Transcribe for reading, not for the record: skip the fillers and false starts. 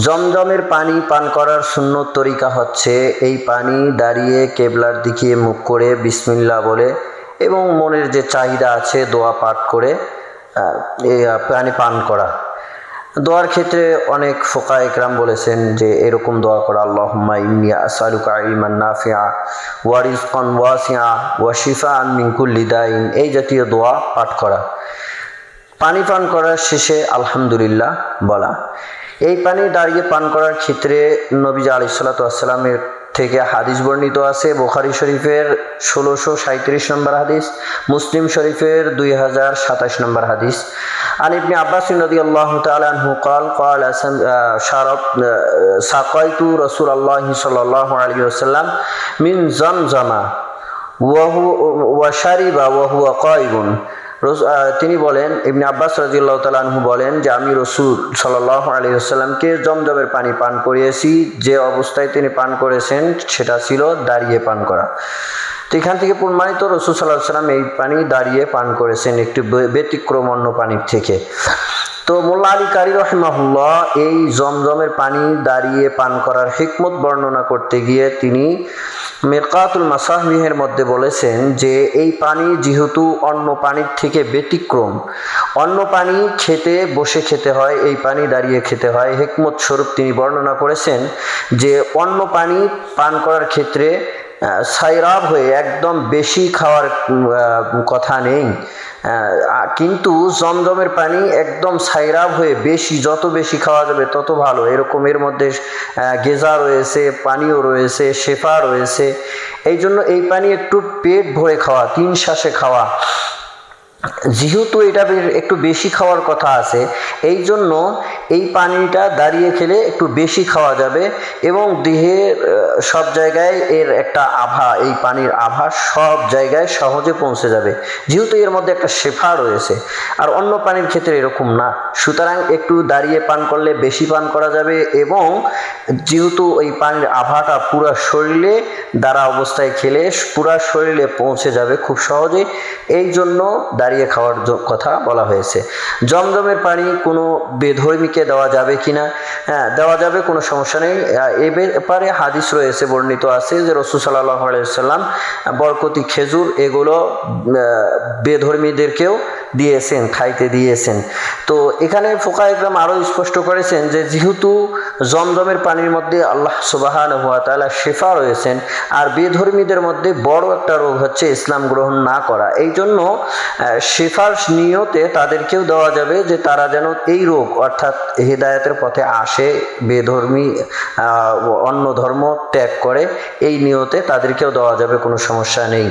জমজমের পানি পান করার সুন্নত তরিকা হচ্ছে এই পানি দাঁড়িয়ে কেবলার দিকে মুখ করে বিসমিল্লাহ বলে এবং মনের যে চাহিদা আছে দোয়া পাঠ করে এই পানি পান করা। দোয়ার ক্ষেত্রে অনেক ফুকায়ে কেরাম বলেছেন যে এরকম দোয়া করা, আল্লাহুম্মা ইন্নী আসআলুকা ইলমান নাফিআ ওয়া রিজকান ওয়াসিআ ওয়া শিফাআন মিন কুল্লি দাইন, এই জাতীয় দোয়া পাঠ করা। পানি পান করার শেষে আলহামদুলিল্লাহ বলা। এই পানি দাঁড়িয়ে পান করার ক্ষেত্রে নবী আলাইহিস সালাতু ওয়াস সালামের থেকে হাদিস বর্ণিত আছে। বুখারী শরীফের 1637 নম্বর হাদিস, মুসলিম শরীফের 2027 নম্বর হাদিস। আন ইবনে আব্বাস রাদিয়াল্লাহু তাআলা আনহু قال قال সাকাইতু রাসূলুল্লাহ সাল্লাল্লাহু আলাইহি ওয়াসাল্লাম মিন জামজামা ওয়া শারিবা ওয়া হুয়া কায়িবুন। তিনি বলেন, ইবনে আব্বাস রাদিয়াল্লাহু তাআলা আনহু বলেন যে আমি রাসূল সাল্লাল্লাহু আলাইহি ওয়াসাল্লামকে জমজমের পানি পান করিয়েছি, যে অবস্থায় তিনি পান করেছেন সেটা ছিল দাঁড়িয়ে পান করা। তো এখান থেকে প্রমাণিত রাসূল সাল্লাল্লাহু আলাইহি ওয়াসাল্লাম এই পানি দাঁড়িয়ে পান করেছেন একটু ব্যতিক্রম অন্য পানির থেকে। তো মোল্লা আলী কারি রাহিমাহুল্লাহ এই জমজমের পানি দাঁড়িয়ে পান করার হিকমত বর্ণনা করতে গিয়ে তিনি মিরকাতুল মাসাবিহের মধ্যে বলেছেন যে এই পানি যেহেতু অন্য পানির থেকে ব্যতিক্রম, অন্য পানি খেতে বসে খেতে হয়, এই পানি দাঁড়িয়ে খেতে হয়, হিকমত স্বরূপ তিনি বর্ণনা করেছেন যে অন্য পানি পান করার ক্ষেত্রে সাইরাব হয়ে একদম বেশি খাওয়ার কথা নেই, কিন্তু জমজমের পানি একদম সাইরাব হয়ে বেশি, যত বেশি খাওয়া যাবে তত ভালো। এরকম এর মধ্যে গেজা রয়েছে, পানিও রয়েছে, শেফা রয়েছে। এই জন্য এই পানি একটু পেট ভরে খাওয়া, 3 শ্বাসে খাওয়া, যেহেতু এটা একটু বেশি খাওয়ার কথা আছে, এই জন্য এই পানিটা দাঁড়িয়ে খেলে একটু বেশি খাওয়া যাবে এবং দেহের সব জায়গায় এর একটা আভা, এই পানির আভা সব জায়গায় সহজে পৌঁছে যাবে, যেহেতু এর মধ্যে একটা শেফা রয়েছে। আর অন্য পানির ক্ষেত্রে এরকম না, সুতরাং একটু দাঁড়িয়ে পান করলে বেশি পান করা যাবে এবং যেহেতু এই পানির আভাটা পুরো শরীরে দাঁড়া অবস্থায় খেলে পুরো শরীরে পৌঁছে যাবে খুব সহজে, এই জন্য দাঁড়িয়ে খাওয়ার কথা বলা হয়েছে। জমজমের পানি কোনো বেধর্মীকে দেওয়া যাবে কিনা? হ্যাঁ, দেওয়া যাবে, কোনো সমস্যা নেই। এ ব্যাপারে হাদিস রয়েছে, বর্ণিত আছে যে রাসূল সাল্লাল্লাহু আলাইহি ওয়াসাল্লাম বরকতি খেজুর এগুলো বেধর্মীদেরকেও দিয়েছেন, খাইতে দিয়েছেন। তো এখানে ফুকায়ে কেরাম আরও স্পষ্ট করেছেন যে যেহেতু জমজমের পানির মধ্যে আল্লাহ সুবহানাহু ওয়া তাআলা শেফা রয়েছেন, আর বেধর্মীদের মধ্যে বড় একটা রোগ হচ্ছে ইসলাম গ্রহণ না করা, এই জন্য শেফার নিয়তে তাদেরকেও দেওয়া যাবে যে তারা যেন এই রোগ অর্থাৎ হিদায়াতের পথে আসে, বেধর্মী অন্য ধর্ম ত্যাগ করে, এই নিয়তে তাদেরকেও দেওয়া যাবে, কোনো সমস্যা নেই।